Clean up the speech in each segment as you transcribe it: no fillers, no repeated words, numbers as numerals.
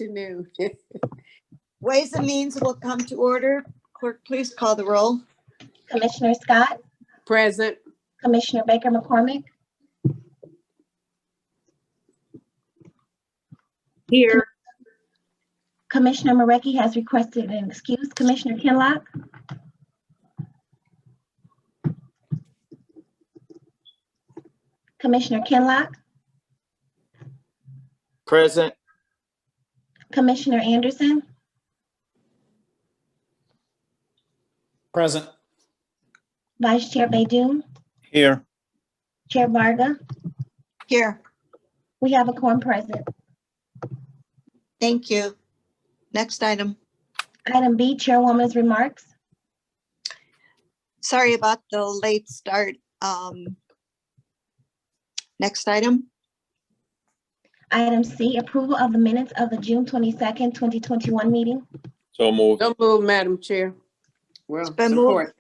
Afternoon. Ways and Means will come to order. Clerk, please call the roll. Commissioner Scott, Present. Commissioner Baker McCormick, Here. Commissioner Marecki has requested an excuse. Commissioner Kinlock, Commissioner Kinlock, Present. Commissioner Anderson, Present. Vice Chair Baydoun, Here. Chair Varga. Here. We have a quorum present. Thank you. Next item. Item B, Chairwoman's remarks. Sorry about the late start. Next item. Item C, approval of the minutes of the June 22nd, 2021 meeting. So moved. Don't move, Madam Chair. Well, It's been support.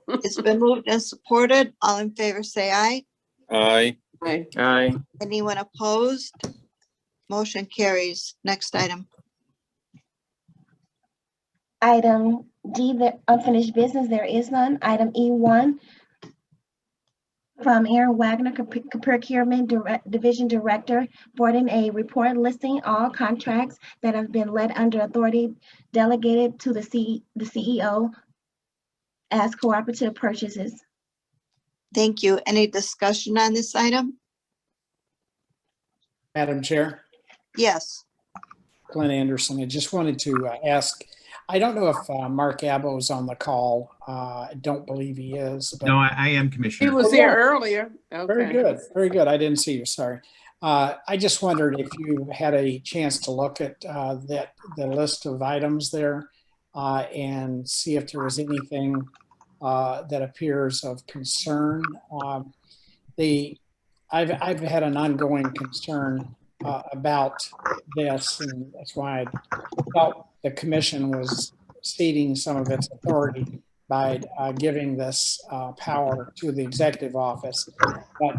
It's been moved and supported. All in favor, say aye. Aye. Aye. Aye. Anyone opposed? Motion carries. Next item. Item D, the unfinished business, there is none. Item E1, from Aaron Wagner, Procurement Division Director, forwarding a report listing all contracts that have been led under authority delegated to the CEO as cooperative purchases. Thank you. Any discussion on this item? Madam Chair, Yes. Glenn Anderson, I just wanted to ask, I don't know if Mark Abbo is on the call. I don't believe he is. But No, I am, He Commissioner. was here earlier. very Okay. good, very good. I didn't see you, sorry. I just wondered if you had a chance to look at the list of items there and see if there was anything that appears of concern. I've had an ongoing concern about this, and that's why I felt the commission was ceding some of its authority by giving this power to the executive office. But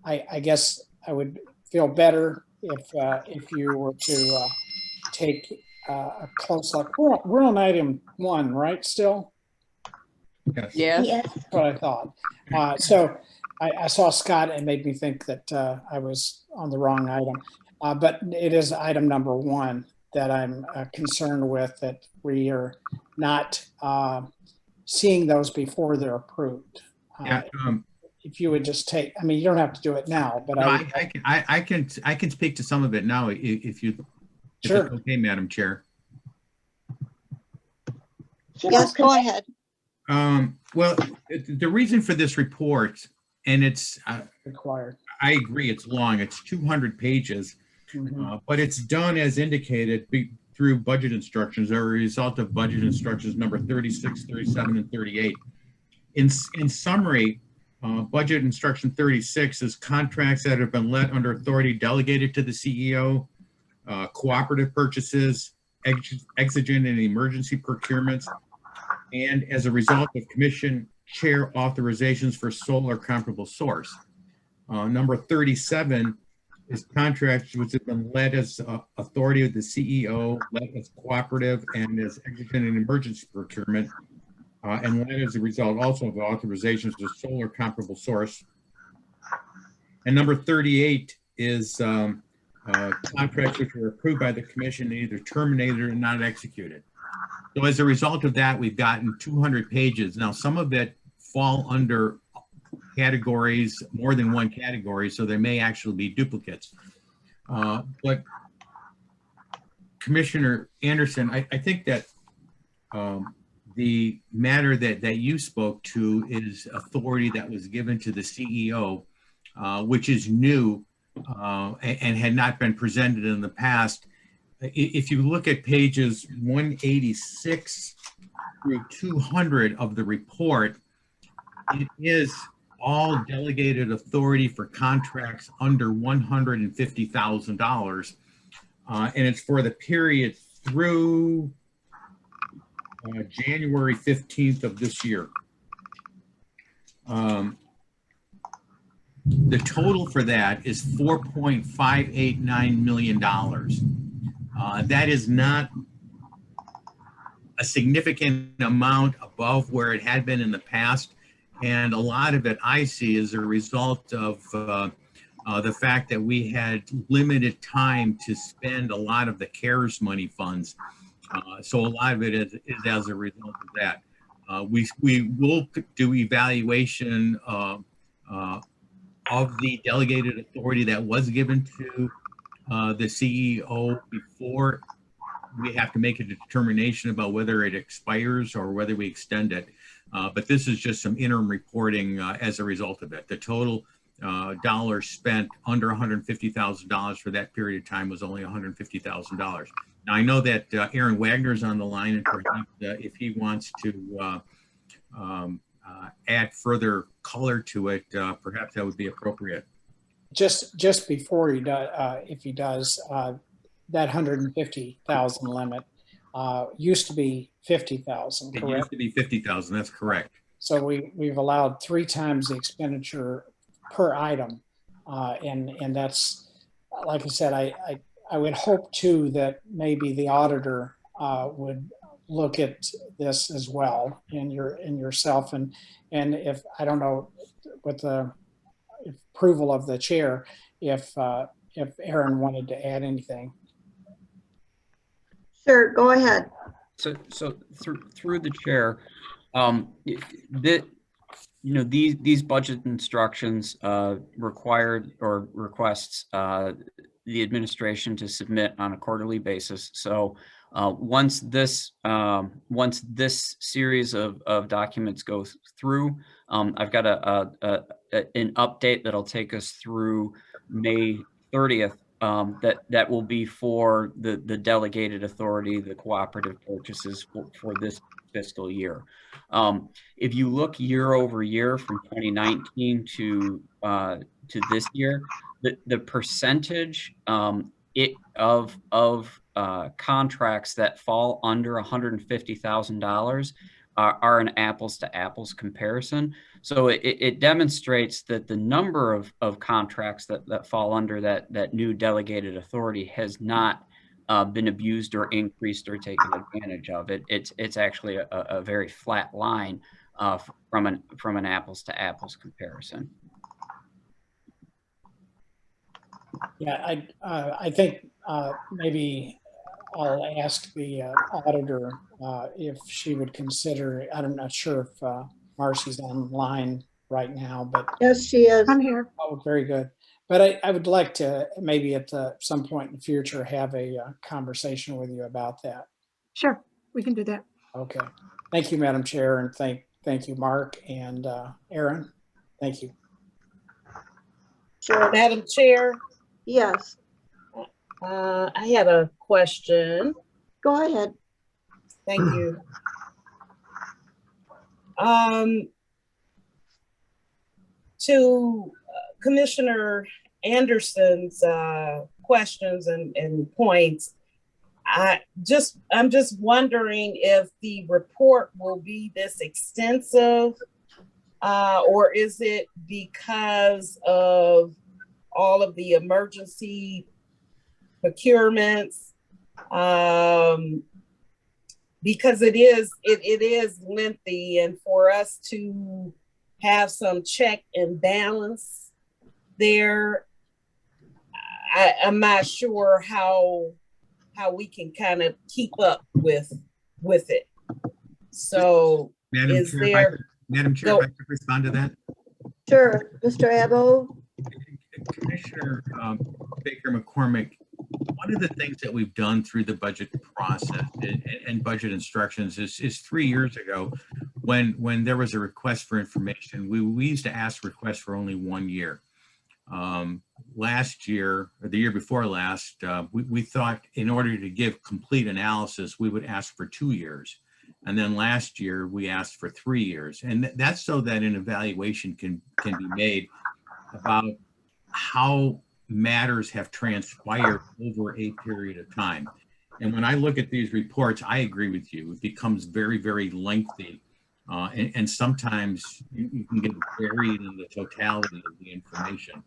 I guess I would feel better if you were to take a close look. We're on item 1, right? Still, Yes. Yes. Yes, that's what I thought. So I saw Scott and it made me think that I was on the wrong item. But it is item number 1 that I'm concerned with, that we are not seeing those before they're approved. Yeah, If you would just take, I mean, you don't have to do it now, but no, I can speak to some of it now if Sure. it's okay, Madam Chair. Yes, go ahead. Well, the reason for this report, and it's, required. I agree, it's long, it's 200 pages, but it's done as indicated through budget instructions or a result of budget instructions number 36, 37, and 38. In summary, budget instruction 36 is contracts that have been let under authority delegated to the CEO, cooperative purchases, exigent and emergency procurements, and as a result of commission chair authorizations for sole or comparable source. Number 37 is contracts which have been led as authority of the CEO, led as cooperative, and as exigent and emergency procurement, and led as a result also of authorizations to sole or comparable source. And number 38 is contracts which were approved by the commission and either terminated or not executed. So as a result of that, we've gotten 200 pages. Now, some of it fall under categories, more than one category, so there may actually be duplicates. But Commissioner Anderson, I think that the matter that you spoke to is authority that was given to the CEO, which is new and had not been presented in the past. If you look at pages 186 through 200 of the report, it is all delegated authority for contracts under $150,000. And it's for the period through January 15th of this year. The total for that is $4.589 million. That is not a significant amount above where it had been in the past. And a lot of it I see is a result of the fact that we had limited time to spend a lot of the CARES money funds. So a lot of it is as a result of that. We will do evaluation of the delegated authority that was given to the CEO before we have to make a determination about whether it expires or whether we extend it. But this is just some interim reporting as a result of it. The total dollars spent under $150,000 for that period of time was only $150,000. Now, I know that Aaron Wagner's on the line, and perhaps if he wants to add further color to it, perhaps that would be appropriate. Just before he does, if he does, that 150,000 limit used to be 50,000, It correct? used to be 50,000, that's correct. So we've allowed 3 times the expenditure per item. And that's, like I said, I would hope too that maybe the auditor would look at this as well in yourself. And if, I don't know, with the approval of the chair, if Aaron wanted to add anything. Sure, go ahead. So through the chair, these budget instructions required or requests the administration to submit on a quarterly basis. So once this series of documents goes through, I've got an update that'll take us through May 30th. That will be for the delegated authority, the cooperative purchases for this fiscal year. If you look year over year from 2019 to this year, the percentage of contracts that fall under $150,000 are an apples to apples comparison. So it demonstrates that the number of contracts that fall under that new delegated authority has not been abused or increased or taken advantage of. It's actually a very flat line from an apples to apples comparison. Yeah, I think maybe I'll ask the auditor if she would consider, I'm not sure if Marcy's online right now, but. Yes, she is. I'm here. Oh, very good. But I would like to maybe at some point in the future have a conversation with you about that. Sure, we can do that. Okay. Thank you, Madam Chair, and thank you, Mark and Aaron. Thank you. Sure. Madam Chair, Yes, I had a question. go ahead. Thank you. To Commissioner Anderson's questions and points, I'm just wondering if the report will be this extensive, or is it because of all of the emergency procurements? Because it is lengthy, and for us to have some check and balance there, I'm not sure how we can kind of keep up with it. So Madam Chair, if I could respond to that. Sure, Mr. Abbo. Commissioner Baker McCormick, one of the things that we've done through the budget process and budget instructions is 3 years ago, when there was a request for information, we used to ask requests for only 1 year. Last year, or the year before last, we thought in order to give complete analysis, we would ask for 2 years. And then last year, we asked for 3 years. And that's so that an evaluation can be made about how matters have transpired over a period of time. And when I look at these reports, I agree with you. It becomes very, very lengthy. And sometimes you can get buried in the totality of the information.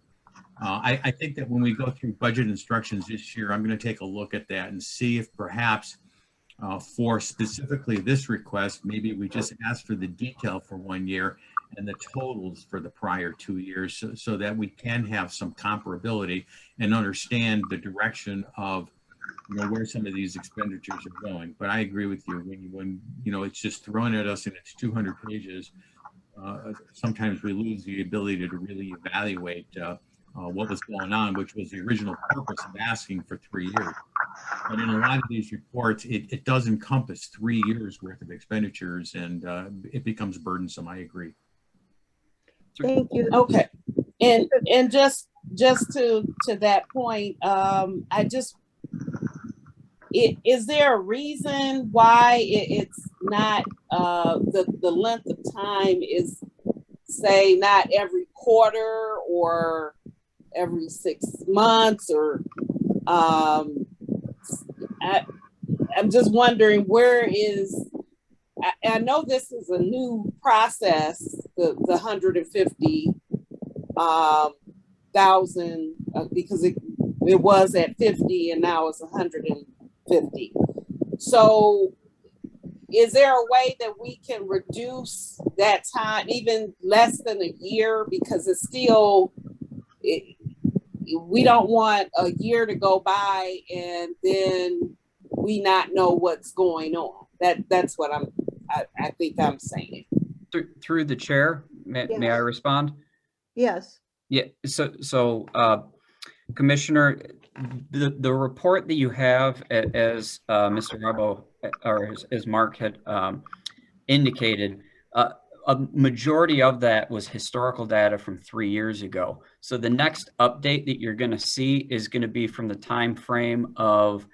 I think that when we go through budget instructions this year, I'm going to take a look at that and see if perhaps for specifically this request, maybe we just ask for the detail for 1 year and the totals for the prior 2 years, so that we can have some comparability and understand the direction of, you know, where some of these expenditures are going. But I agree with you, when you know, it's just thrown at us and it's 200 pages. Sometimes we lose the ability to really evaluate what was going on, which was the original purpose of asking for 3 years. But in a lot of these reports, it does encompass 3 years worth of expenditures, and it becomes burdensome. I agree. Thank you. Okay, and just to that point, is there a reason why it's not the length of time is, say, not every quarter or every 6 months, or I'm just wondering where is, I know this is a new process, the 150,000, because it was at 50 and now it's 150. So is there a way that we can reduce that time, even less than a year? Because it's still, we don't want a year to go by and then we not know what's going on. That's what I think I'm saying. Through the chair, may I respond? Yes. Yeah. So Commissioner, the report that you have, as Mr. Rubbo or as Mark had indicated, a majority of that was historical data from 3 years ago. So the next update that you're going to see is going to be from the time frame of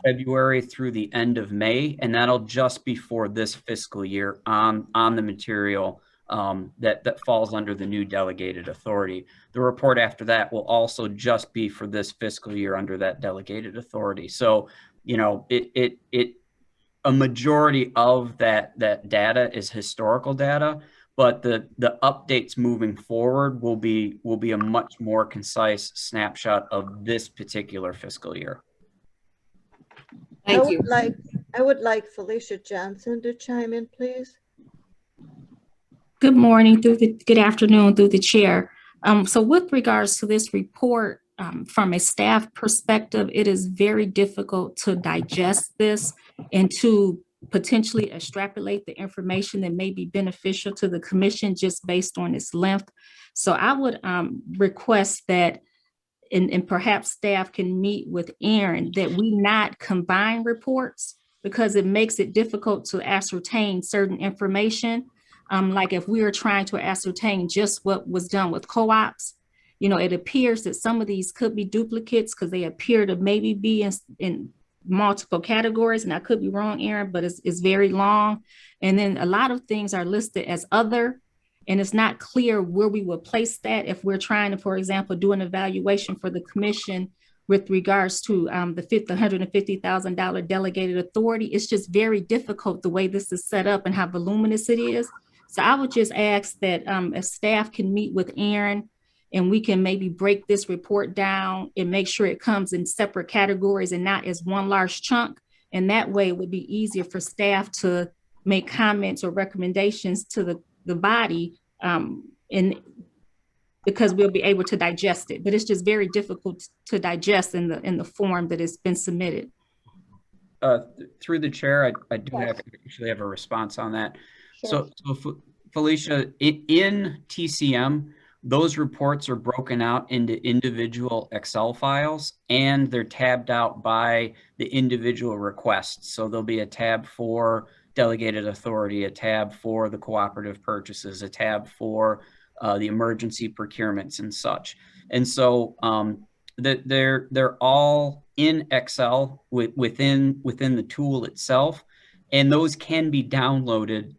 February through the end of May, and that'll just be for this fiscal year on the material that falls under the new delegated authority. The report after that will also just be for this fiscal year under that delegated authority. So, you know, a majority of that data is historical data, but the updates moving forward will be a much more concise snapshot of this particular fiscal year. Thank you. I would like Felicia Johnson to chime in, please. Good morning, good afternoon through the chair. So with regards to this report, from a staff perspective, it is very difficult to digest this and to potentially extrapolate the information that may be beneficial to the commission just based on its length. So I would request that, and perhaps staff can meet with Aaron, that we not combine reports, because it makes it difficult to ascertain certain information. Like if we are trying to ascertain just what was done with co-ops, you know, it appears that some of these could be duplicates because they appear to maybe be in multiple categories, and I could be wrong, Aaron, but it's very long. And then a lot of things are listed as other, and it's not clear where we will place that if we're trying to, for example, do an evaluation for the commission with regards to the $150,000 delegated authority. It's just very difficult the way this is set up and how voluminous it is. So I would just ask that if staff can meet with Aaron and we can maybe break this report down and make sure it comes in separate categories and not as one large chunk. And that way it would be easier for staff to make comments or recommendations to the body, and because we'll be able to digest it. But it's just very difficult to digest in the form that it's been submitted. Through the chair, I do actually have a response on that. Sure. So Felicia, in TCM, those reports are broken out into individual Excel files, and they're tabbed out by the individual requests. So there'll be a tab for delegated authority, a tab for the cooperative purchases, a tab for the emergency procurements and such. And so they're all in Excel within the tool itself, and those can be downloaded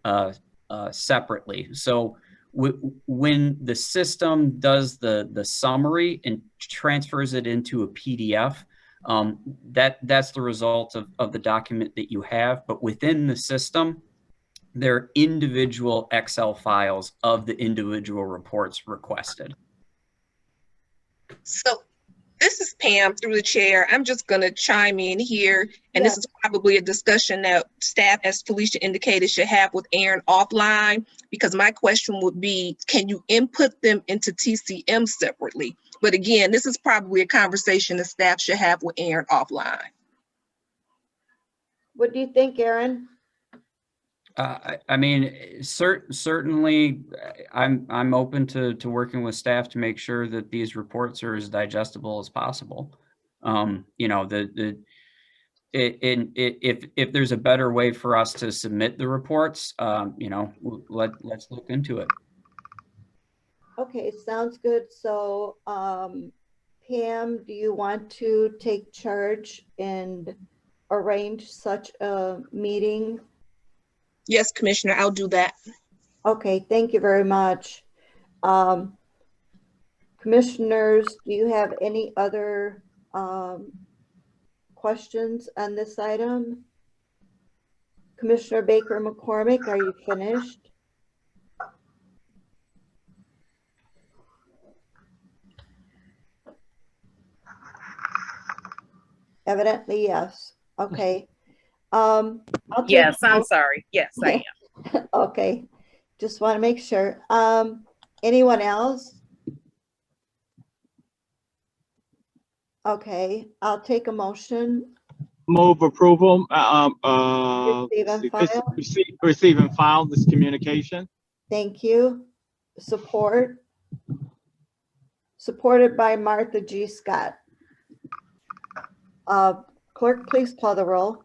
separately. So when the system does the summary and transfers it into a PDF, that's the result of the document that you have. But within the system, there are individual Excel files of the individual reports requested. So this is Pam through the chair. I'm just going to chime in here. And Yes. this is probably a discussion that staff, as Felicia indicated, should have with Aaron offline, because my question would be, can you input them into TCM separately? But again, this is probably a conversation that staff should have with Aaron offline. What do you think, Aaron? I mean, certainly, I'm open to working with staff to make sure that these reports are as digestible as possible. You know, if there's a better way for us to submit the reports, you know, let's look into it. Okay, sounds good. So, Pam, do you want to take charge and arrange such a meeting? Yes, Commissioner, I'll do that. Okay, thank you very much. Commissioners, do you have any other questions on this item? Commissioner Baker McCormick, are you finished? Evidently, yes. Okay. I'll take- Yes, I'm sorry. Yes, I am. Okay, just want to make sure. Anyone else? Okay, I'll take a motion. Move approval. Receive and file. Receive and file this communication. Thank you. Support. Supported by Martha G. Scott. Clerk, please call the roll.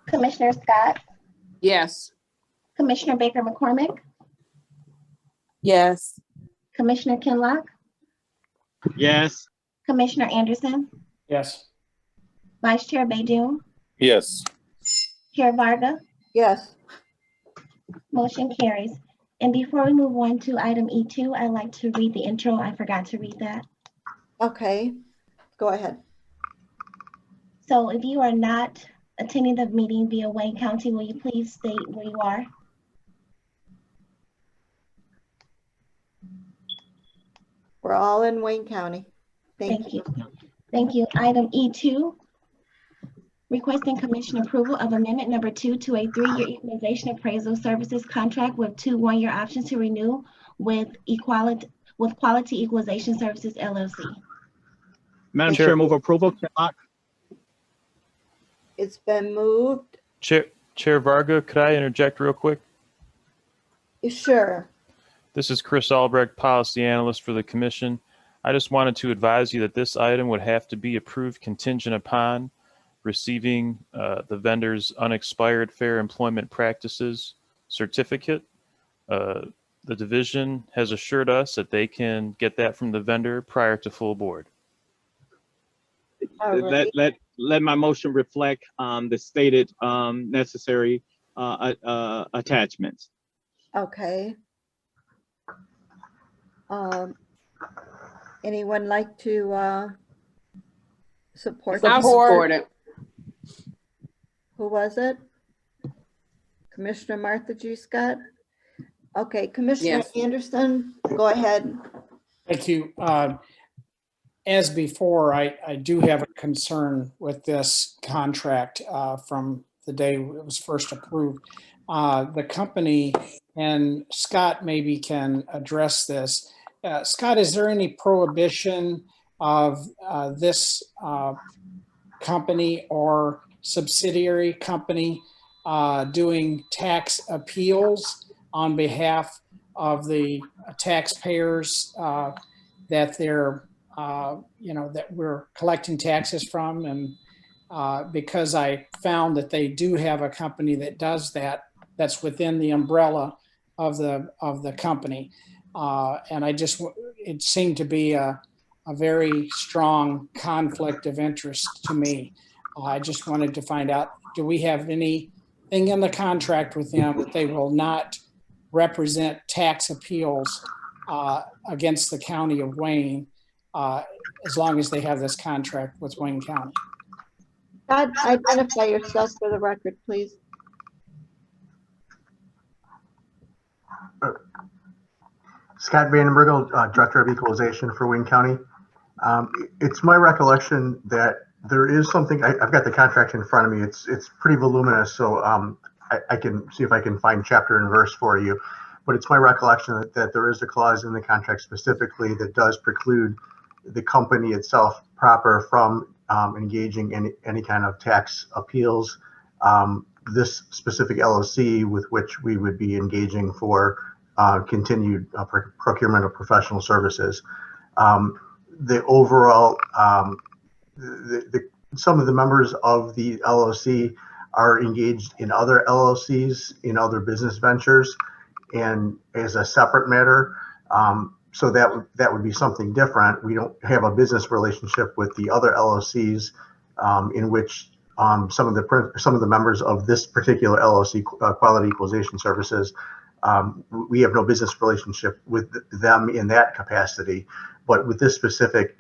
Commissioner Scott, Yes. Commissioner Baker McCormick, Yes. Commissioner Kinlock, Yes. Commissioner Anderson, Yes. Vice Chair Baydoun, Yes. Chair Varga, Yes. motion carries. And before we move on to item E2, I'd like to read the intro. I forgot to read that. Okay, go ahead. So if you are not attending the meeting via Wayne County, will you please state where you are? We're all in Wayne County. Thank you. Thank you. Item E2, requesting commission approval of amendment number 2 to a 3-year equalization appraisal services contract with 2 one-year options to renew with Quality Equalization Services LLC. Madam Chair, move approval. Kinlock. It's been moved. Chair Varga, could I interject real quick? Sure. This is Chris Albrecht, Policy Analyst for the Commission. I just wanted to advise you that this item would have to be approved contingent upon receiving the vendor's unexpired fair employment practices certificate. The division has assured us that they can get that from the vendor prior to full board. All right. Let my motion reflect the stated necessary attachments. Okay. Anyone like to support? I'll support it. Who was it? Commissioner Martha G. Scott? Okay, Commissioner Yes. Anderson, go ahead. Thank you. As before, I do have a concern with this contract from the day it was first approved. The company, and Scott maybe can address this. Scott, is there any prohibition of this company or subsidiary company doing tax appeals on behalf of the taxpayers that they're that we're collecting taxes from? And because I found that they do have a company that does that, that's within the umbrella of the company. And it seemed to be a very strong conflict of interest to me. I just wanted to find out, do we have anything in the contract with them that they will not represent tax appeals against the county of Wayne as long as they have this contract with Wayne County? God, identify yourself for the record, please. Scott Vandenbergel, Director of Equalization for Wayne County. It's my recollection that there is something, I've got the contract in front of me. It's pretty voluminous, so I can see if I can find chapter and verse for you. But it's my recollection that there is a clause in the contract specifically that does preclude the company itself proper from engaging in any kind of tax appeals. This specific LLC with which we would be engaging for continued procurement of professional services. The overall, some of the members of the LLC are engaged in other LLCs, in other business ventures, and as a separate matter. So that would be something different. We don't have a business relationship with the other LLCs in which some of the members of this particular LLC, Quality Equalization Services, we have no business relationship with them in that capacity. But with this specific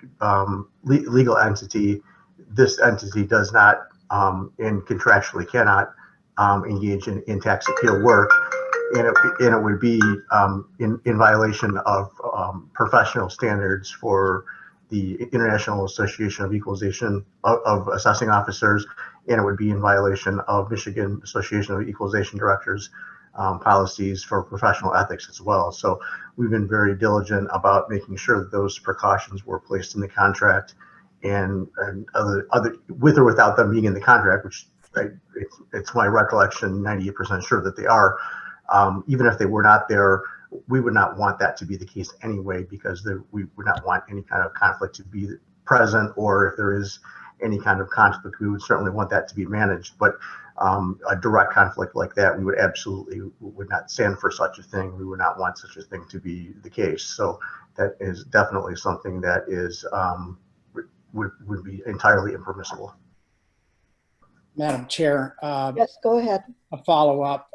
legal entity, this entity does not and contractually cannot engage in tax appeal work, and it would be in violation of professional standards for the International Association of Equalization of Assessing Officers, and it would be in violation of Michigan Association of Equalization Directors policies for professional ethics as well. So we've been very diligent about making sure that those precautions were placed in the contract, and other with or without them being in the contract, which it's my recollection 98% sure that they are. Even if they were not there, we would not want that to be the case anyway, because we would not want any kind of conflict to be present, or if there is any kind of conflict, we would certainly want that to be managed. But a direct conflict like that, we would absolutely would not stand for such a thing. We would not want such a thing to be the case. So that is definitely something that is would be entirely impermissible. Madam Chair. Yes, go ahead. A follow-up.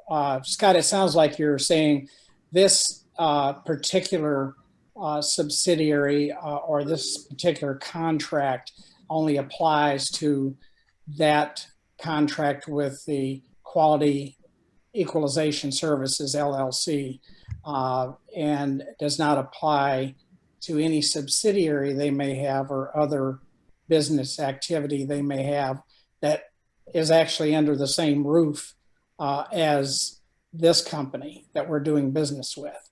Scott, it sounds like you're saying this particular subsidiary or this particular contract only applies to that contract with the Quality Equalization Services, LLC, and does not apply to any subsidiary they may have or other business activity they may have that is actually under the same roof as this company that we're doing business with.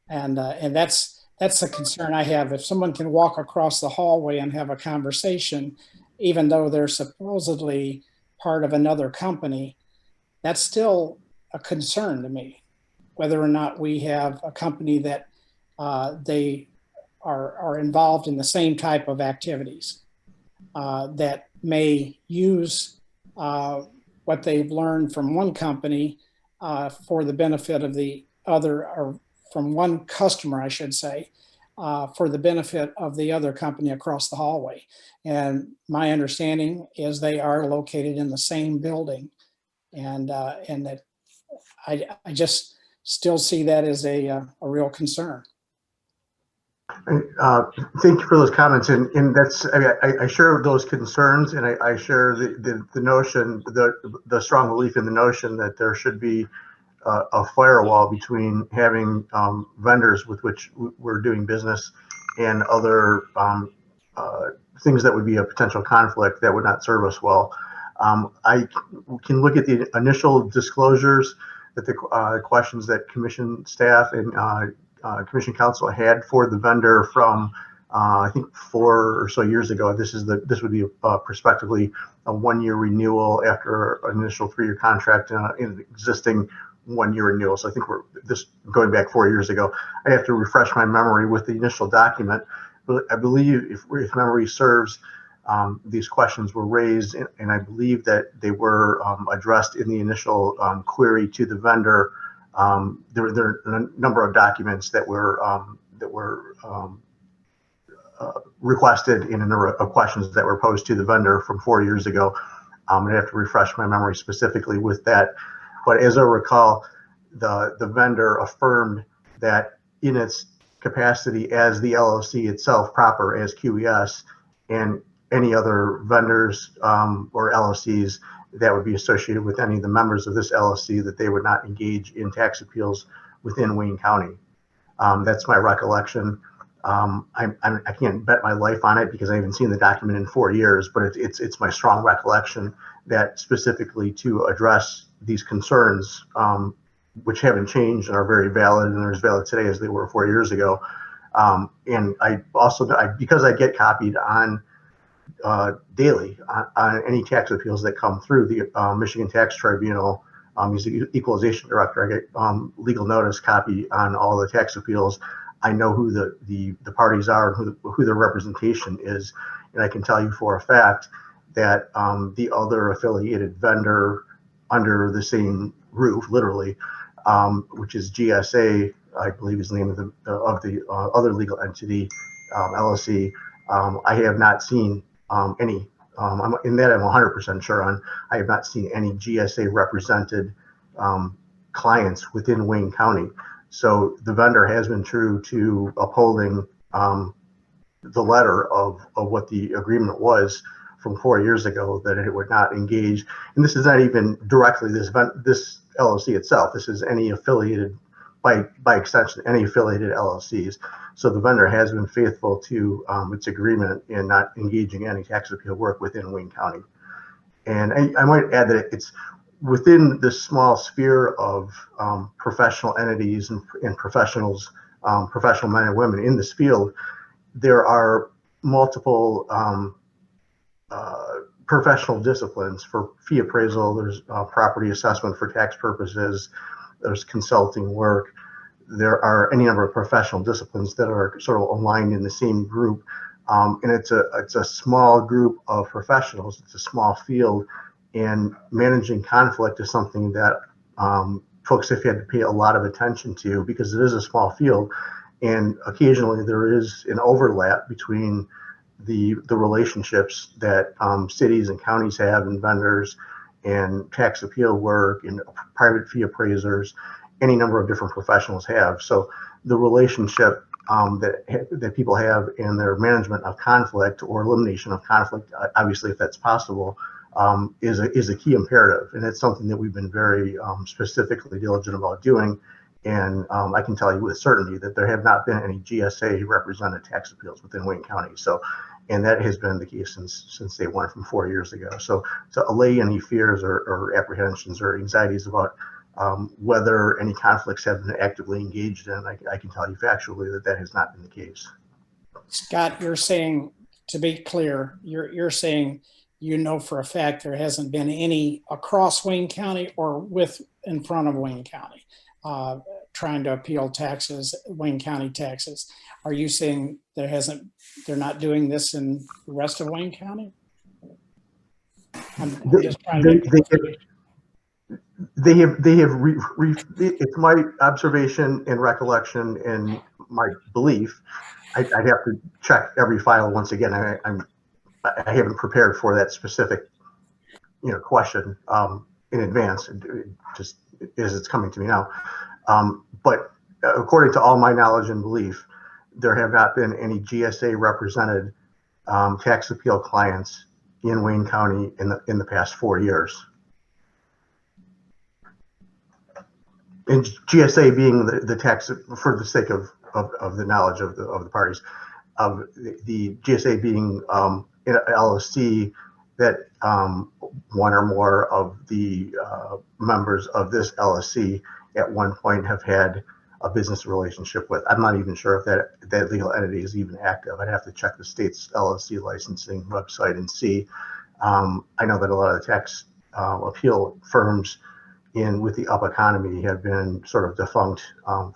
And that's the concern I have. If someone can walk across the hallway and have a conversation, even though they're supposedly part of another company, that's still a concern to me, whether or not we have a company that they are involved in the same type of activities that may use what they've learned from one company for the benefit of the other, or from one customer, I should say, for the benefit of the other company across the hallway. And my understanding is they are located in the same building, and that I just still see that as a real concern. Thank you for those comments, and that's I share those concerns, and I share the notion, the strong belief in the notion that there should be a firewall between having vendors with which we're doing business and other things that would be a potential conflict that would not serve us well. I can look at the initial disclosures that the questions that commission staff and commission counsel had for the vendor from I think 4 or so years ago. This would be prospectively a 1-year renewal after an initial 3-year contract in an existing 1-year renewal. So I think we're this going back 4 years ago. I have to refresh my memory with the initial document, but I believe if memory serves, these questions were raised, and I believe that they were addressed in the initial query to the vendor. There are a number of documents that were requested in a number of questions that were posed to the vendor from 4 years ago. I have to refresh my memory specifically with that. But as I recall, the vendor affirmed that in its capacity as the LLC itself proper, as QES, and any other vendors or LLCs that would be associated with any of the members of this LLC, that they would not engage in tax appeals within Wayne County. That's my recollection. I can't bet my life on it because I haven't seen the document in 4 years, but it's my strong recollection that specifically to address these concerns, which haven't changed and are very valid and are as valid today as they were 4 years ago. And I also, because I get copied on daily on any tax appeals that come through the Michigan Tax Tribunal. He's the equalization director. I get legal notice copy on all the tax appeals. I know who the parties are and who their representation is. And I can tell you for a fact that the other affiliated vendor under the same roof, literally, which is GSA, I believe is the name of the other legal entity, LLC. I have not seen any, in that I'm 100% sure on, I have not seen any GSA represented clients within Wayne County. So the vendor has been true to upholding the letter of what the agreement was from 4 years ago, that it would not engage. And this is not even directly this LLC itself. This is any affiliated, by extension, any affiliated LLCs. So the vendor has been faithful to its agreement in not engaging any tax appeal work within Wayne County. And I might add that it's within this small sphere of professional entities and professionals, professional men and women in this field, there are multiple professional disciplines for fee appraisal. There's property assessment for tax purposes. There's consulting work. There are any number of professional disciplines that are sort of aligned in the same group. And it's a small group of professionals. It's a small field, and managing conflict is something that folks have had to pay a lot of attention to because it is a small field. And occasionally there is an overlap between the relationships that cities and counties have and vendors and tax appeal work and private fee appraisers, any number of different professionals have. So the relationship that people have in their management of conflict or elimination of conflict, obviously if that's possible, is a key imperative. And it's something that we've been very specifically diligent about doing. And I can tell you with certainty that there have not been any GSA represented tax appeals within Wayne County. So, and that has been the case since day one from 4 years ago. So to allay any fears or apprehensions or anxieties about whether any conflicts have been actively engaged in, I can tell you factually that has not been the case. Scott, you're saying, to be clear, you're saying you know for a fact there hasn't been any across Wayne County or in front of Wayne County trying to appeal taxes, Wayne County taxes. Are you saying they're not doing this in the rest of Wayne County? I'm just trying to they have it's my observation and recollection and my belief. I'd have to check every file once again. I haven't prepared for that specific question in advance, just as it's coming to me now. But according to all my knowledge and belief, there have not been any GSA represented tax appeal clients in Wayne County in the past 4 years. And GSA being the tax, for the sake of the knowledge of the parties, of the GSA being an LLC that one or more of the members of this LLC at one point have had a business relationship with. I'm not even sure if that legal entity is even active. I'd have to check the state's LLC licensing website and see. I know that a lot of the tax appeal firms with the up economy have been sort of defunct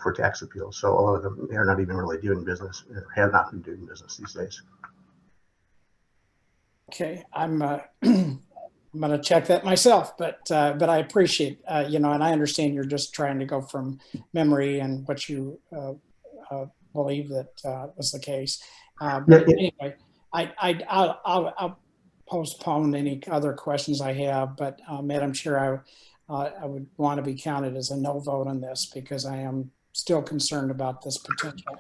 for tax appeals. So a lot of them are not even really doing business, or have not been doing business these days. Okay, I'm going to check that myself, but I appreciate, and I understand you're just trying to go from memory and what you believe that was the case. But anyway, I'll postpone any other questions I have, but Madam Chair, I would want to be counted as a no vote on this because I am still concerned about this potential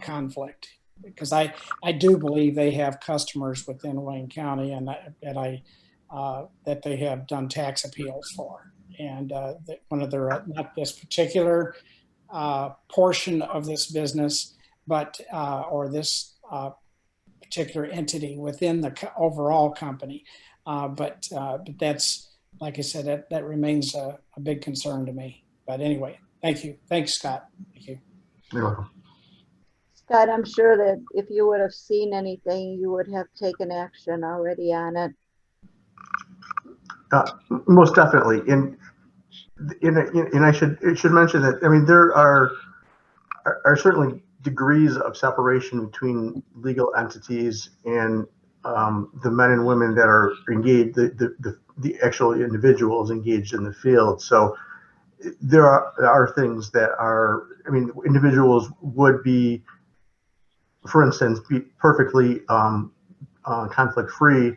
conflict. Because I do believe they have customers within Wayne County and that they have done tax appeals for. And that one of their, not this particular portion of this business, but, or this particular entity within the overall company. But that's, like I said, that remains a big concern to me. But anyway, thank you. Thanks, Scott. Thank you. You're welcome. Scott, I'm sure that if you would have seen anything, you would have taken action already on it. Most definitely. And I should mention that, I mean, there are certainly degrees of separation between legal entities and the men and women that are engaged, the actual individuals engaged in the field. So there are things that are, I mean, individuals would be, for instance, be perfectly conflict free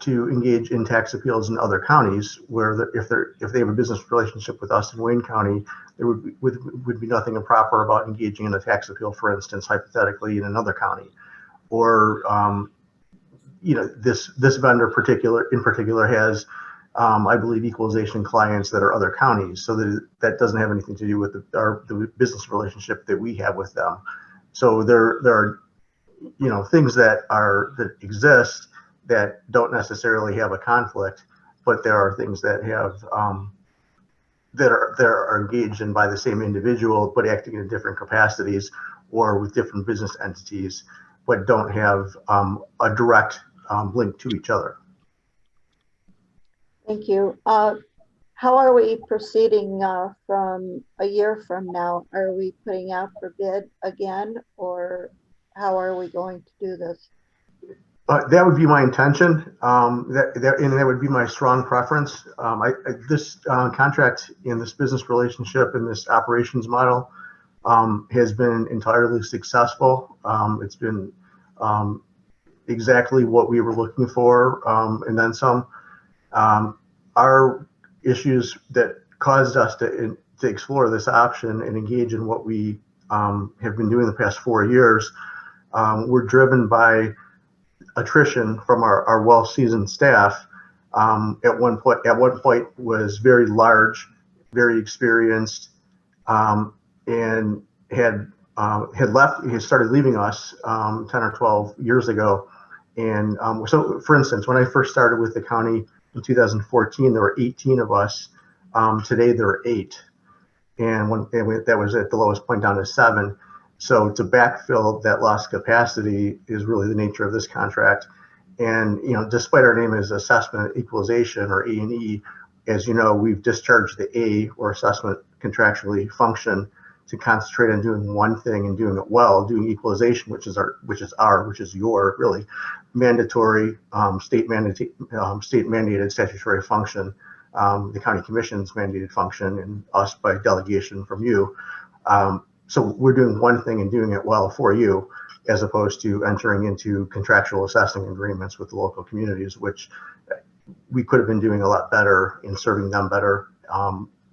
to engage in tax appeals in other counties, where if they have a business relationship with us in Wayne County, there would be nothing improper about engaging in a tax appeal, for instance, hypothetically in another county. Or this vendor in particular has I believe equalization clients that are other counties, so that doesn't have anything to do with the business relationship that we have with them. So there are things that exist that don't necessarily have a conflict, but there are things that have that are engaged in by the same individual but acting in different capacities or with different business entities, but don't have a direct link to each other. Thank you. How are we proceeding from a year from now? Are we putting out for bid again, or how are we going to do this? That would be my intention. That would be my strong preference. This contract in this business relationship and this operations model has been entirely successful. It's been exactly what we were looking for, and then some. Our issues that caused us to explore this option and engage in what we have been doing the past 4 years were driven by attrition from our well-seasoned staff. At one point was very large, very experienced, and had started leaving us 10 or 12 years ago. And so, for instance, when I first started with the county in 2014, there were 18 of us. Today there are 8, and that was at the lowest point down to 7. So to backfill that lost capacity is really the nature of this contract. And despite our name as assessment equalization or A&E, as you know, we've discharged the A or assessment contractually function to concentrate on doing one thing and doing it well, doing equalization, which is your really mandatory state mandated statutory function, the county commission's mandated function, and us by delegation from you. So we're doing one thing and doing it well for you, as opposed to entering into contractual assessing agreements with the local communities, which we could have been doing a lot better in serving them better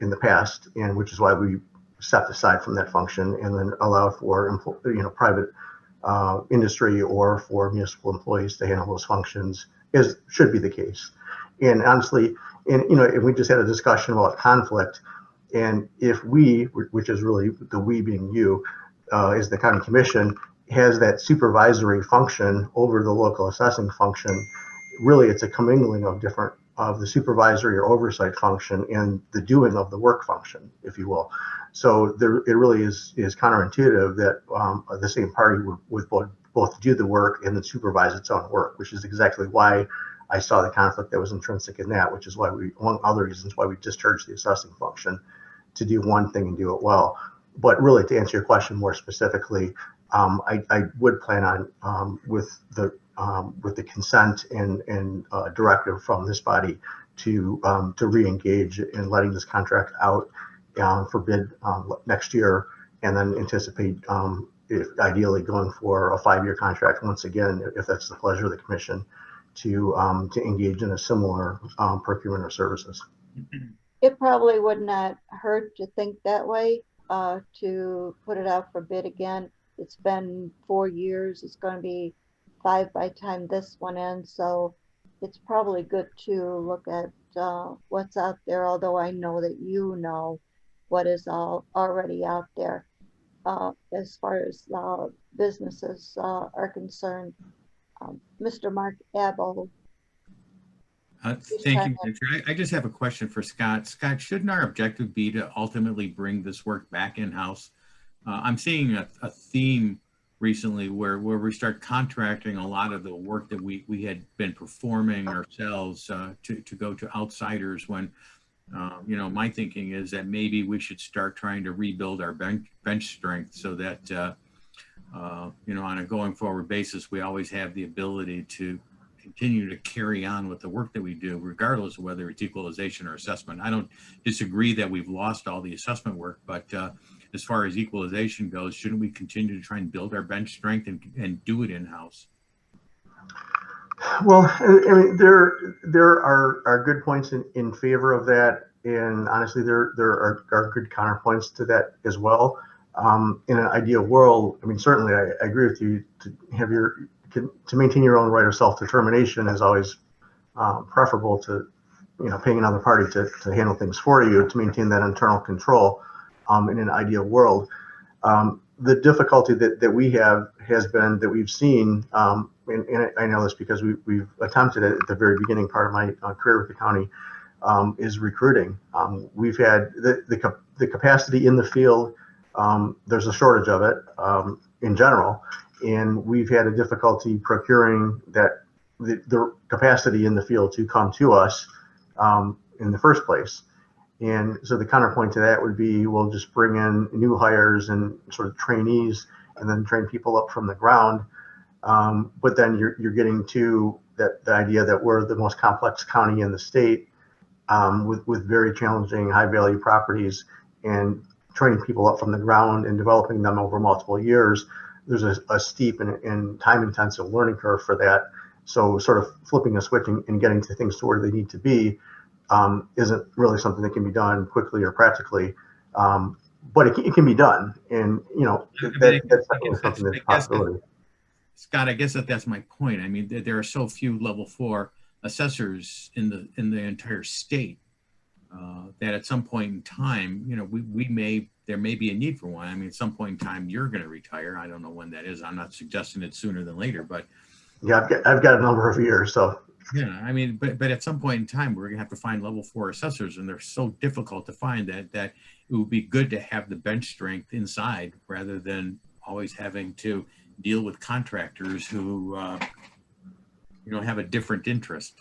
in the past, and which is why we stepped aside from that function and then allowed for private industry or for municipal employees to handle those functions, as should be the case. And honestly, and we just had a discussion about conflict. And if we, which is really the we being you, is the county commission, has that supervisory function over the local assessing function, really it's a commingling of the supervisory or oversight function and the doing of the work function, if you will. So it really is counterintuitive that the same party would both do the work and then supervise its own work, which is exactly why I saw the conflict that was intrinsic in that, which is why among other reasons, why we discharged the assessing function to do one thing and do it well. But really, to answer your question more specifically, I would plan on with the consent and directive from this body to re-engage in letting this contract out for bid next year, and then anticipate ideally going for a 5-year contract once again, if that's the pleasure of the commission, to engage in a similar procurement of services. It probably would not hurt to think that way, to put it out for bid again. It's been 4 years. It's going to be 5 by the time this one ends. So it's probably good to look at what's out there, although I know that you know what is already out there. as far as businesses are concerned. Mr. Mark Abel. Thank you, Madam Chair. I just have a question for Scott. Scott, shouldn't our objective be to ultimately bring this work back in-house? I'm seeing a theme recently where we start contracting a lot of the work that we had been performing ourselves to go to outsiders when, you know, my thinking is that maybe we should start trying to rebuild our bench strength so that, you know, on a going forward basis, we always have the ability to continue to carry on with the work that we do, regardless of whether it's equalization or assessment. I don't disagree that we've lost all the assessment work, but as far as equalization goes, shouldn't we continue to try and build our bench strength and do it in-house? Well, I mean, there are good points in favor of that, and honestly, there are good counterpoints to that as well. In an ideal world, I mean, certainly I agree with you. To maintain your own right of self-determination is always preferable to, you know, paying another party to handle things for you, to maintain that internal control. In an ideal world, the difficulty that we have has been that we've seen, and I know this because we've attempted it at the very beginning part of my career with the county, is recruiting. We've had the capacity in the field. There's a shortage of it in general, and we've had a difficulty procuring that the capacity in the field to come to us in the first place. And so the counterpoint to that would be, we'll just bring in new hires and sort of trainees and then train people up from the ground. But then you're getting to the idea that we're the most complex county in the state with very challenging high value properties, and training people up from the ground and developing them over multiple years. There's a steep and time intensive learning curve for that. So sort of flipping a switch and getting to things to where they need to be isn't really something that can be done quickly or practically, but it can be done, and you know that's something that's a possibility. Scott, I guess that's my point. I mean, there are so few level 4 assessors in the entire state that at some point in time, you know, there may be a need for one. I mean, at some point in time, you're going to retire. I don't know when that is. I'm not suggesting it sooner than later, but yeah, I've got a number of years, so. Yeah, I mean, but at some point in time, we're gonna have to find level 4 assessors, and they're so difficult to find that it would be good to have the bench strength inside rather than always having to deal with contractors who, you know, have a different interest.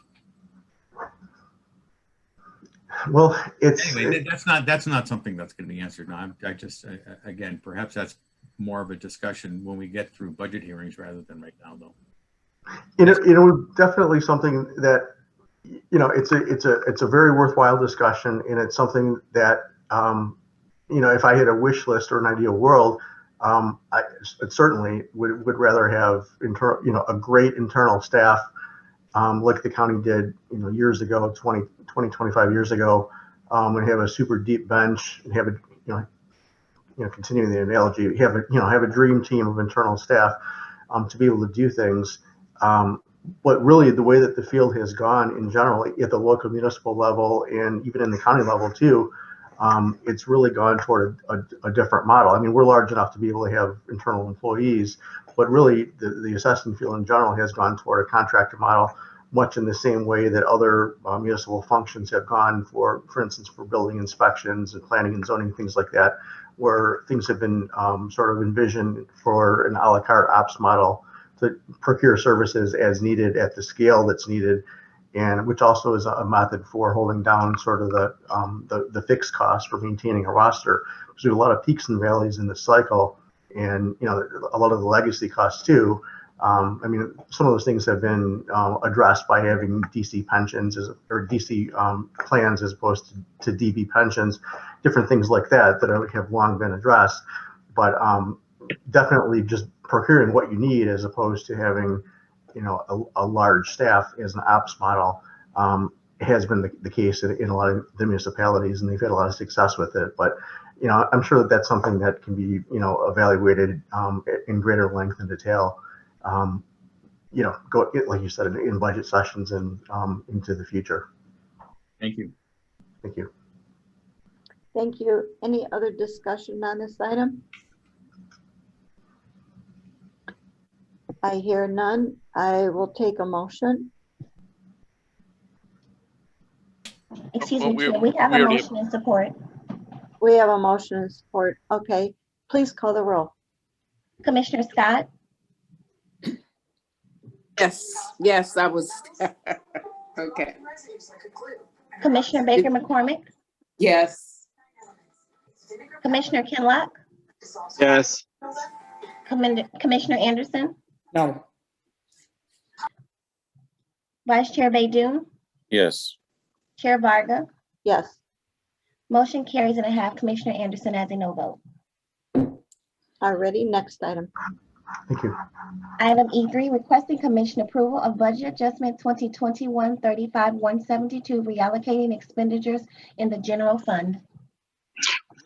Well, anyway, that's not something that's going to be answered now. I just again, perhaps that's more of a discussion when we get through budget hearings rather than right now, though. You know, definitely something that, you know, it's a very worthwhile discussion, and it's something that, you know, if I had a wish list or an ideal world, I certainly would rather have a great internal staff, like the county did, you know, years ago, 25 years ago, and have a super deep bench and have continuing the analogy, have a dream team of internal staff to be able to do things. But really, the way that the field has gone in general at the local municipal level and even in the county level too, it's really gone toward a different model. I mean, we're large enough to be able to have internal employees, but really the assessment field in general has gone toward a contractor model, much in the same way that other municipal functions have gone for instance, for building inspections and planning and zoning, things like that, where things have been sort of envisioned for an a la carte ops model to procure services as needed at the scale that's needed, and which also is a method for holding down sort of the fixed costs for maintaining a roster. Because there's a lot of peaks and valleys in the cycle, and you know, a lot of the legacy costs too. I mean, some of those things have been addressed by having DC pensions or DC plans as opposed to DB pensions, different things like that have long been addressed. But definitely just procuring what you need as opposed to having, you know, a large staff as an ops model has been the case in a lot of the municipalities, and they've had a lot of success with it. But you know, I'm sure that that's something that can be, you know, evaluated in greater length and detail. You know, go like you said in budget sessions and into the future. Thank you. Thank you. Any other discussion on this item? I hear none. I will take a motion. Excuse Well, me, we- Chair, we have we a already- motion in support. We have a motion and support. Okay, please call the roll. Commissioner Scott, Yes, I was. Okay. Commissioner Baker McCormick, Yes. Commissioner Kinlock, Yes. Commissioner Anderson, No. Vice Chair Baydoun, Yes. Chair Varga. Yes. Motion carries and I have Commissioner Anderson as a no vote. Alrighty, next item. Thank you. Item E3, requesting commission approval of budget adjustment 2021-35-172, reallocating expenditures in the general fund.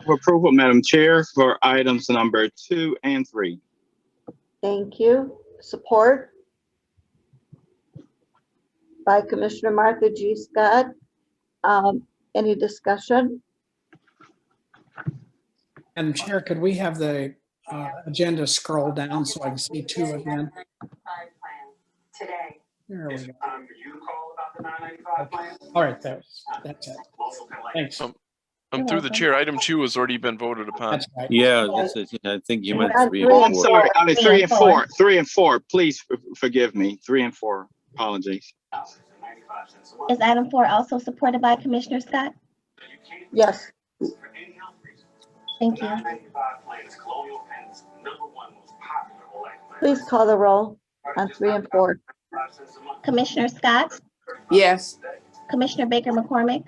For approval, Madam Chair, for items number 2 and 3. Thank you. Support by Commissioner Martha G. Scott. Any discussion? Madam Chair, could we have the agenda scroll down so I can see 2 again? There we go. All right, that's it. Thanks. You're through the welcome. chair, item 2 has already been voted upon. That's right. Yeah, that's it. I think you meant On 3 three Oh, and I'm 4. sorry. 3 and 4. 3 and 4. Please forgive me. 3 and 4. Apologies. Is item 4 also supported by Commissioner Scott? Yes. Thank you. Please call the roll on 3 and 4. Commissioner Scott, Yes. Commissioner Baker McCormick,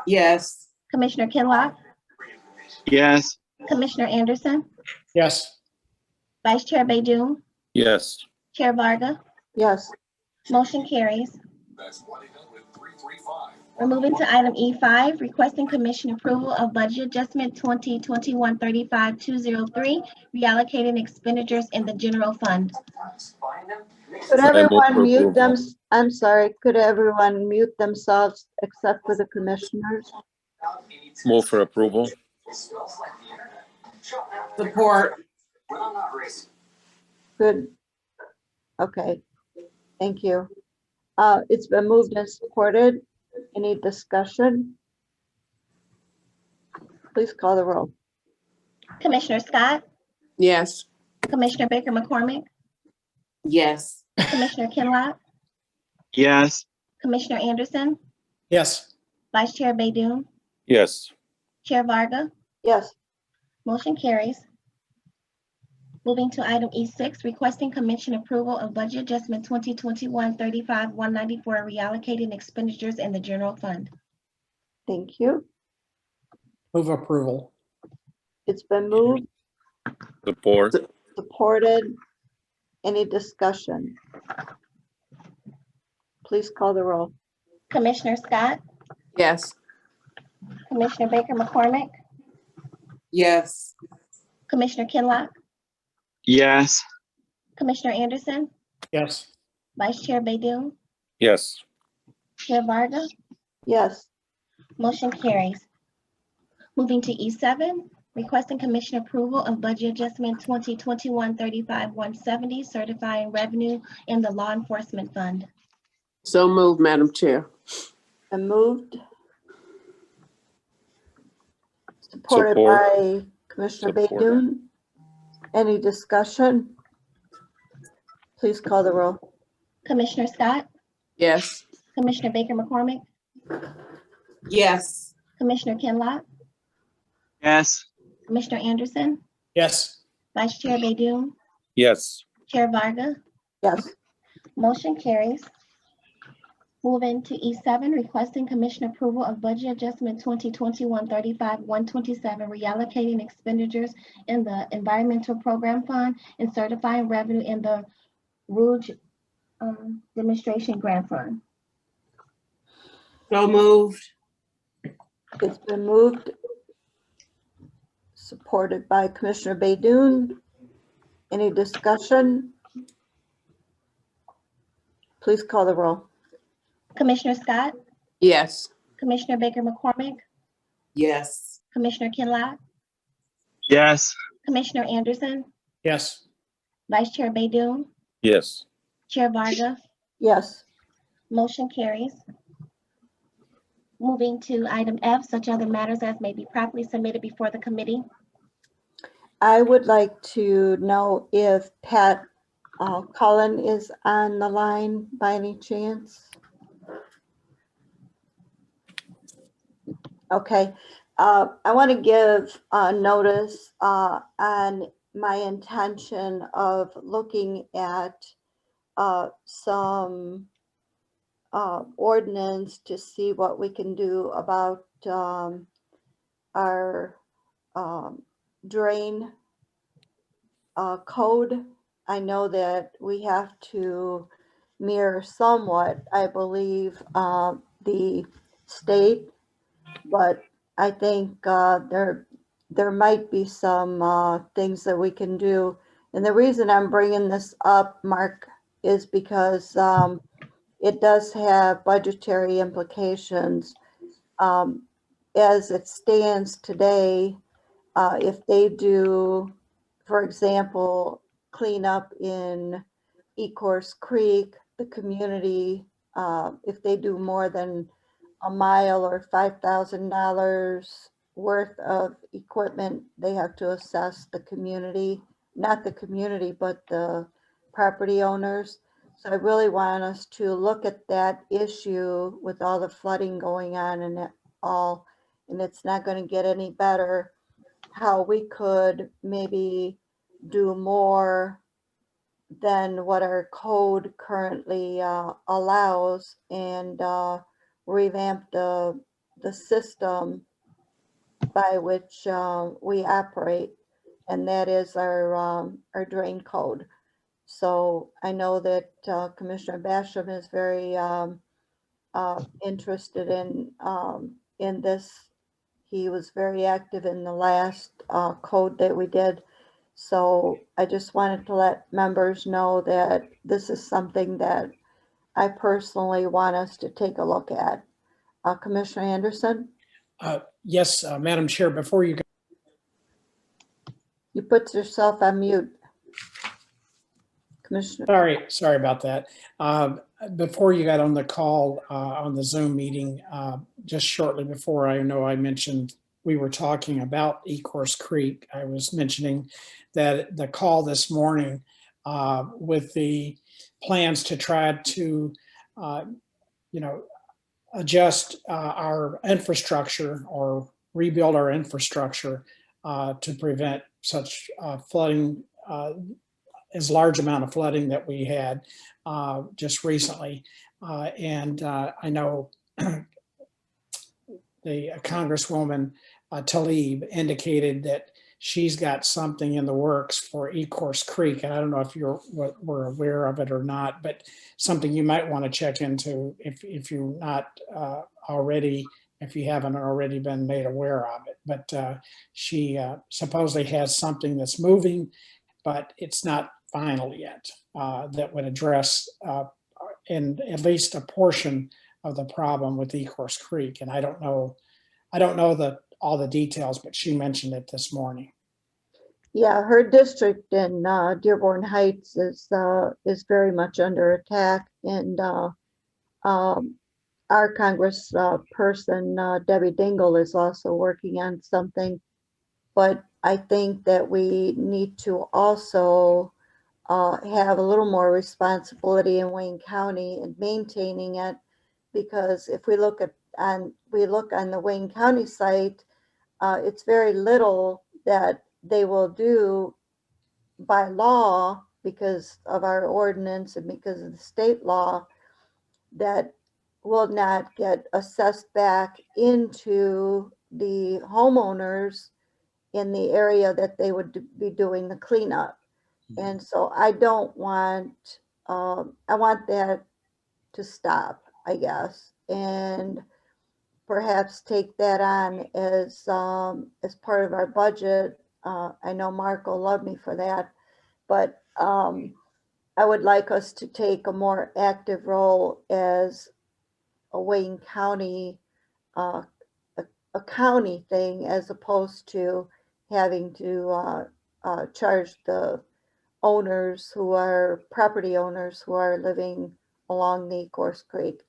Yes. Commissioner Kinlock, Yes. Commissioner Anderson, Yes. Vice Chair Baydoun, Yes. Chair Varga. Yes. Motion carries. We're moving to item E5, requesting commission approval of budget adjustment 2021-35-203, reallocating expenditures in the general fund. Could I move everyone for mute them? approval. I'm sorry, could everyone mute themselves except for the commissioners? Move for approval. Support. Good. Okay, thank you. It's been moved and supported. Any discussion? Please call the roll. Commissioner Scott, Yes. Commissioner Baker McCormick, Yes. Commissioner Kinlock, Yes. Commissioner Anderson, Yes. Vice Chair Baydoun, Yes. Chair Varga. Yes. Motion carries. Moving to item E6, requesting commission approval of budget adjustment 2021-35-194, reallocating expenditures in the general fund. Thank you. Move approval. It's been moved, Support. supported. Any discussion? Please call the roll. Commissioner Scott, Yes. Commissioner Baker McCormick, Yes. Commissioner Kinlock, Yes. Commissioner Anderson, Yes. Vice Chair Baydoun, Yes. Chair Varga. Yes. Motion carries. Moving to E7, requesting commission approval of budget adjustment 2021-35-170, certifying revenue in the law enforcement fund. So moved, Madam Chair. And moved. Supported Support. by Commissioner Support. Baydoun. Any discussion? Please call the roll. Commissioner Scott, Yes. Commissioner Baker McCormick, Yes. Commissioner Kinlock, Yes. Commissioner Anderson, Yes. Vice Chair Baydoun, Yes. Chair Varga. Yes. Motion carries. Moving to E7, requesting commission approval of budget adjustment 2021-35-127, reallocating expenditures in the environmental program fund and certifying revenue in the Rouge demonstration grant fund. So moved. It's been moved. Supported by Commissioner Baydoun. Any discussion? Please call the roll. Commissioner Scott, Yes. Commissioner Baker McCormick, Yes. Commissioner Kinlock, Yes. Commissioner Anderson, Yes. Vice Chair Baydun, Yes. Chair Varga, Yes. motion carries. Moving to item F, such other matters as may be properly submitted before the committee. I would like to know if Pat Cullen is on the line by any chance. Okay, I want to give notice on my intention of looking at some ordinance to see what we can do about our drain code. I know that we have to mirror somewhat, I believe, the state, but I think there might be some things that we can do. And the reason I'm bringing this up, Mark, is because it does have budgetary implications. As it stands today, if they do, for example, clean up in Ecorse Creek, the community, if they do more than a mile or $5,000 worth of equipment, they have to assess the community, not the community, but the property owners. So I really want us to look at that issue with all the flooding going on and all, and it's not going to get any better, how we could maybe do more than what our code currently allows, and revamp the system by which we operate, and that is our drain code. So I know that Commissioner Basham is very interested in this. He was very active in the last code that we did. So I just wanted to let members know that this is something that I personally want us to take a look at. Commissioner Anderson, Yes, Madam Chair, before you go, you put yourself on mute. Commissioner. sorry about that. Before you got on the call on the Zoom meeting, just shortly before, I know I mentioned we were talking about Ecorse Creek. I was mentioning that the call this morning with the plans to try to, adjust our infrastructure or rebuild our infrastructure to prevent such flooding, as large amount of flooding that we had just recently. And I know the Congresswoman Tlaib indicated that she's got something in the works for Ecorse Creek. And I don't know if were aware of it or not, but something you might want to check into if you're not already, if you haven't already been made aware of it. But she supposedly has something that's moving, but it's not final yet, that would address in at least a portion of the problem with Ecorse Creek. And I don't know all the details, but she mentioned it this morning. Yeah, her district in Dearborn Heights is very much under attack, and our Congress person Debbie Dingell is also working on something. But I think that we need to also have a little more responsibility in Wayne County in maintaining it, because if we look on the Wayne County site, it's very little that they will do by law because of our ordinance and because of the state law that will not get assessed back into the homeowners in the area that they would be doing the cleanup. And so I don't want, I want that to stop, I guess, and perhaps take that on as part of our budget. I know Mark will love me for that, but I would like us to take a more active role as a Wayne County, a county thing, as opposed to having to charge the owners who are property owners who are living along the Course Creek.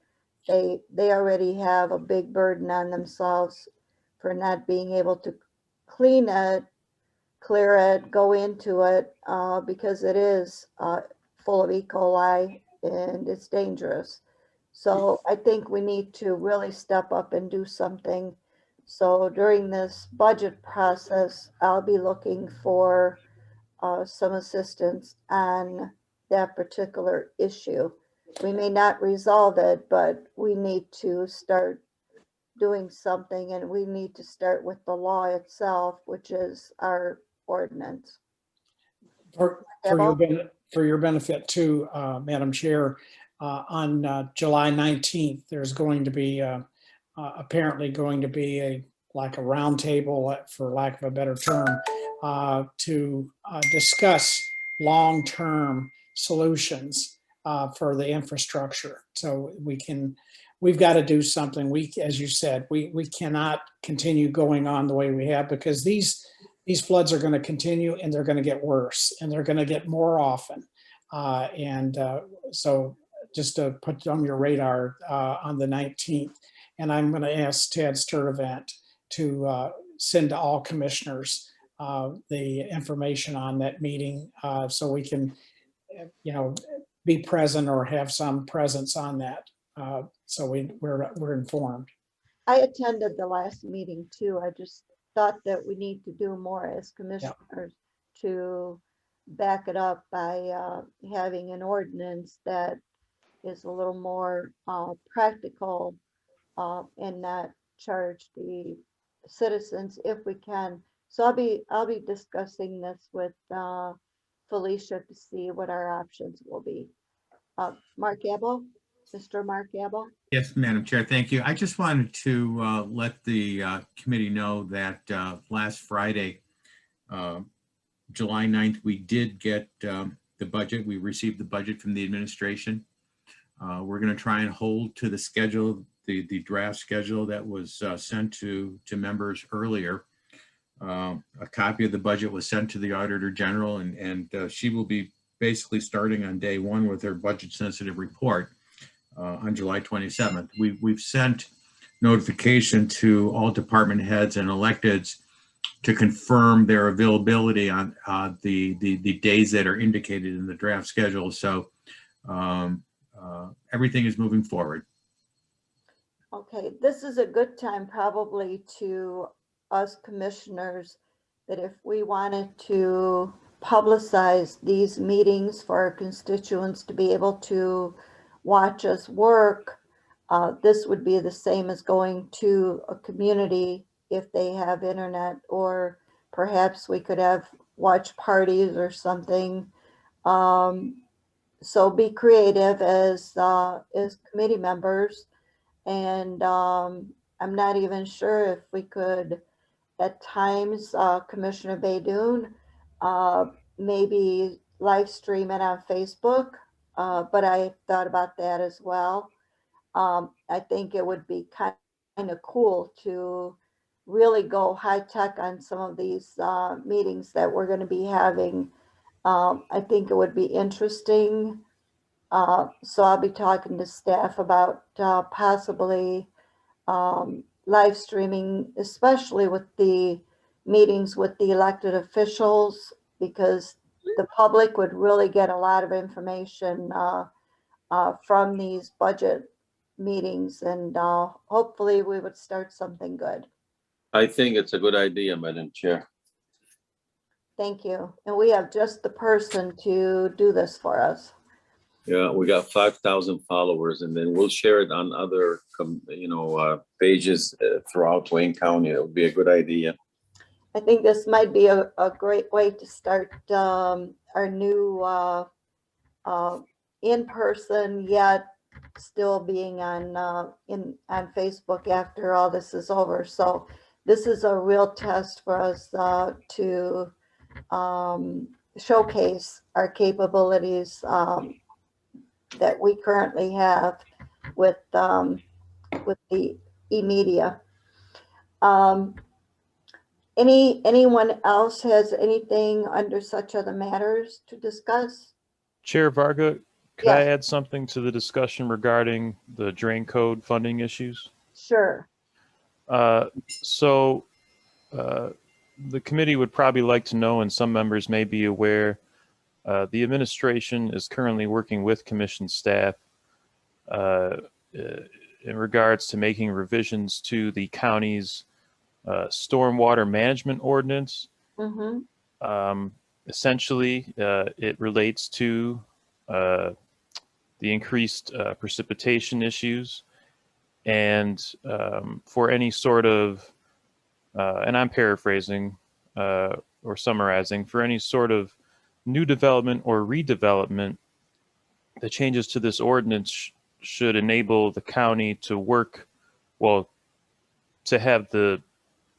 They already have a big burden on themselves for not being able to clean it, clear it, go into it, because it is full of E. coli and it's dangerous. So I think we need to really step up and do something. So during this budget process, I'll be looking for some assistance on that particular issue. We may not resolve it, but we need to start doing something, and we need to start with the law itself, which is our ordinance. For your benefit too, Madam Chair, on July 19th, there's going to be apparently going to be like a roundtable, for lack of a better term, to discuss long-term solutions for the infrastructure. So we've got to do something. As you said, we cannot continue going on the way we have, because these floods are going to continue, and they're going to get worse, and they're going to get more often. So just to put on your radar on the 19th, and I'm going to ask Ted Sturtevant to send to all commissioners the information on that meeting, so we can, be present or have some presence on that. So we're informed. I attended the last meeting too. I just thought that we need to do more as commissioners to back it up by having an ordinance that is a little more practical and not charge the citizens if we can. So I'll be discussing this with Felicia to see what our options will be. Mark Abel, Mr. Mark Abel. Yes, Madam Chair, thank you. I just wanted to let the committee know that last Friday, July 9th, we did get the budget. We received the budget from the administration. We're going to try and hold to the schedule, the draft schedule that was sent to members earlier. A copy of the budget was sent to the Auditor General, and she will be basically starting on day one with her budget sensitive report on July 27th. We've sent notification to all department heads and electeds to confirm their availability on the days that are indicated in the draft schedule. So everything is moving forward. Okay, this is a good time probably to us commissioners, that if we wanted to publicize these meetings for our constituents to be able to watch us work, this would be the same as going to a community if they have internet, or perhaps we could have watch parties or something. So be creative as committee members. And I'm not even sure if we could, at times, Commissioner Baydoun, maybe live stream it on Facebook, but I thought about that as well. I think it would be kind of cool to really go high tech on some of these meetings that we're going to be having. I think it would be interesting. So I'll be talking to staff about possibly live streaming, especially with the meetings with the elected officials, because the public would really get a lot of information from these budget meetings, and hopefully we would start something good. I think it's a good idea, Madam Chair. Thank you. And we have just the person to do this for us. Yeah, we got 5,000 followers, and then we'll share it on other, pages throughout Wayne County. It would be a good idea. I think this might be a great way to start our new in-person, yet still being on Facebook after all this is over. So this is a real test for us to showcase our capabilities that we currently have with the e-media. Anyone else has anything under such other matters to discuss? Chair Varga, could I Yes. add something to the discussion regarding the drain code funding issues? Sure. So the committee would probably like to know, and some members may be aware, the administration is currently working with commission staff in regards to making revisions to the county's stormwater management ordinance. Mm-hmm. Essentially, it relates to the increased precipitation issues, and for any sort of, and I'm paraphrasing or summarizing, for any sort of new development or redevelopment, the changes to this ordinance should enable the county to work, well, to have the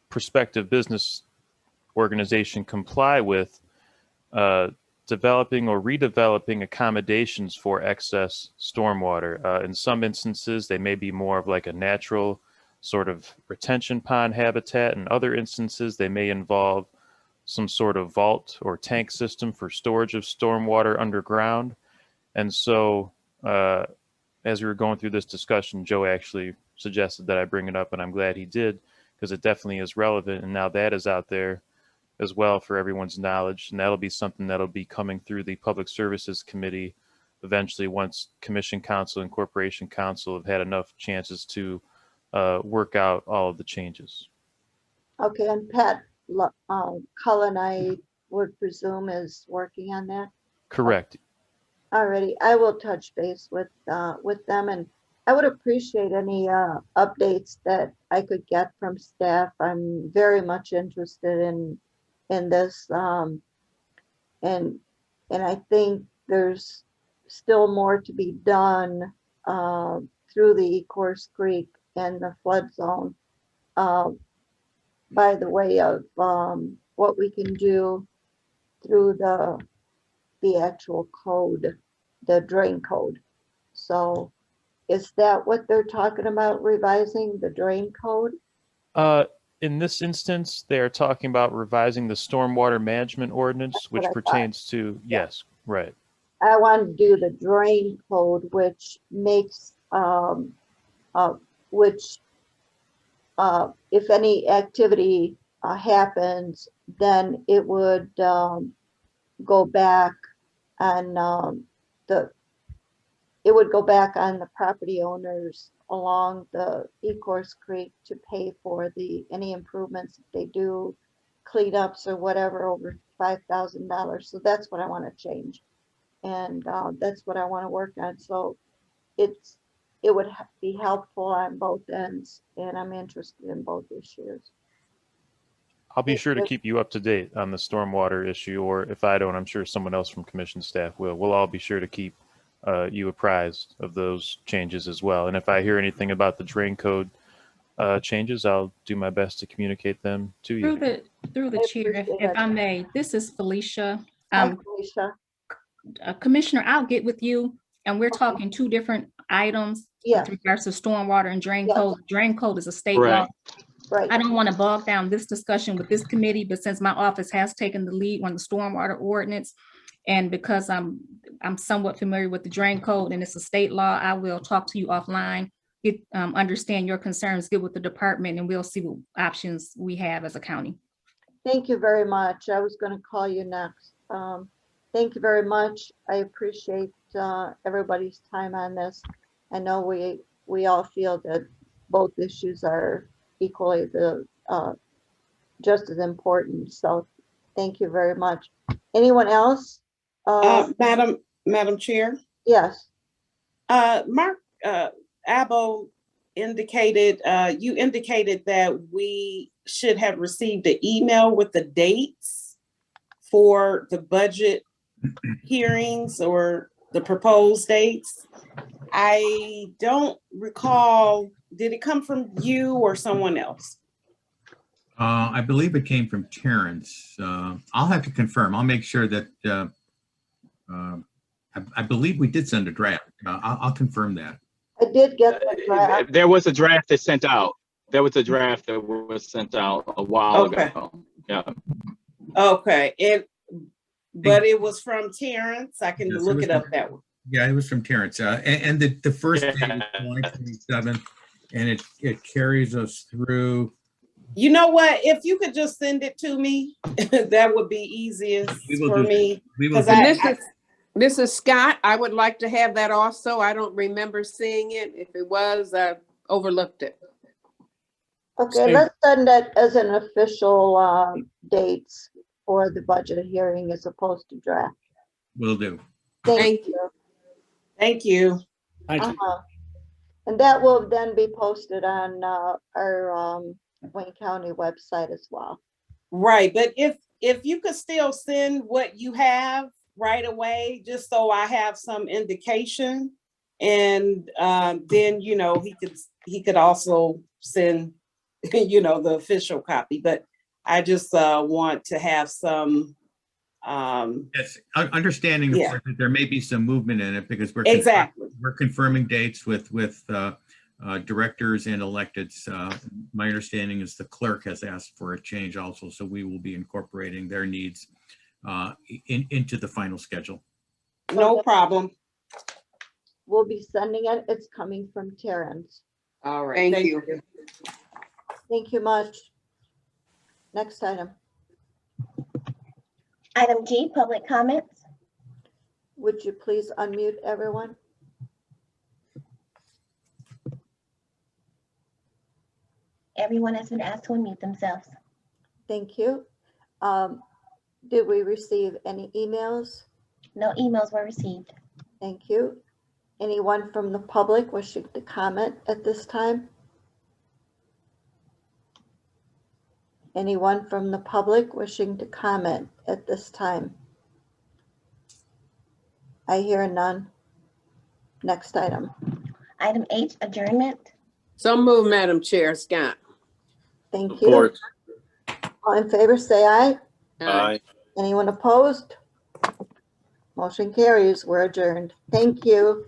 prospective business organization comply with developing or redeveloping accommodations for excess stormwater. In some instances, they may be more of like a natural sort of retention pond habitat. In other instances, they may involve some sort of vault or tank system for storage of stormwater underground. And so as we were going through this discussion, Joe actually suggested that I bring it up, and I'm glad he did, because it definitely is relevant. And now that is out there as well for everyone's knowledge. And that'll be something that'll be coming through the Public Services Committee eventually, once Commission Council and Corporation Council have had enough chances to work out all of the changes. Okay, and Pat Cullen, I would presume, is working on that. Correct. Alrighty, I will touch base with them, and I would appreciate any updates that I could get from staff. I'm very much interested in this, and I think there's still more to be done through the Ecorse Creek and the flood zone by the way of what we can do through the actual code, the drain code. So is that what they're talking about, revising the drain code? In this instance, they are talking about revising the stormwater management ordinance, which pertains to, yes, right. I want to do the drain code, which makes, if any activity happens, then it would go back on it would go back on the property owners along the Ecorse Creek to pay for any improvements if they do, cleanups or whatever over $5,000. So that's what I want to change, and that's what I want to work on. So it would be helpful on both ends, and I'm interested in both issues. I'll be sure to keep you up to date on the stormwater issue, or if I don't, I'm sure someone else from commission staff will. We'll all be sure to keep you apprised of those changes as well. And if I hear anything about the drain code changes, I'll do my best to communicate them to you. Through the chair, if I may, this is Felicia. Hi, Felicia. Commissioner, I'll get with you, and we're talking two different items with regards to stormwater and drain code. Drain code is a state law. Right. I don't want to bog down this discussion with this committee, but since my office has taken the lead on the stormwater ordinance, and because I'm somewhat familiar with the drain code and it's a state law, I will talk to you offline, understand your concerns, get with the department, and we'll see what options we have as a county. Thank you very much. I was going to call you next. Thank you very much. I appreciate everybody's time on this. I know we all feel that both issues are equally just as important. So thank you very much. Anyone else? Madam Chair. Yes. Mark Abbo indicated, you indicated that we should have received an email with the dates for the budget hearings or the proposed dates. I don't recall, did it come from you or someone else? I believe it came from Terrence. I'll have to confirm. I'll make sure that I believe we did send a draft. I'll confirm that. I did get the draft. There was a draft that sent out. There was a draft that was sent out a while ago. Yeah. Okay, but it was from Terrence. I can Yes, it look was it up from- that way. Yeah, it was from Terrence. And the first day was July 27th, and it carries us through. You know what? If you could just send it to me, that would be easiest We will for do me. We will 'Cause do I- This is Scott. I would like to have that also. I don't remember seeing it. If it was, I overlooked it. Okay, Steve. let's send that as an official dates for the budget hearing as opposed to draft. Will do. Thank you. Thank you. Thank you. And that will then be posted on our Wayne County website as well. Right, but if you could still send what you have right away, just so I have some indication, and then he could also send the official copy. But I just want to have some. Yes, understanding of Yeah. course, that there may be some movement in it because Exactly. we're confirming dates with directors and electeds. My understanding is the clerk has asked for a change also, so we will be incorporating their needs into the final schedule. No problem. We'll be sending it. It's coming from Terrence. All right. Thank you. Thank you much. Next item. Item G, public comments. Would you please unmute everyone? Everyone has been asked to unmute themselves. Thank you. Did we receive any emails? No emails were received. Thank you. Anyone from the public wishing to comment at this time? Anyone from the public wishing to comment at this time? I hear none. Next item. Item H, adjournment. So move, Madam Chair. Scott. Thank you. Support. All in favor, say aye. Aye. Anyone opposed? Motion carries. We're adjourned. Thank you.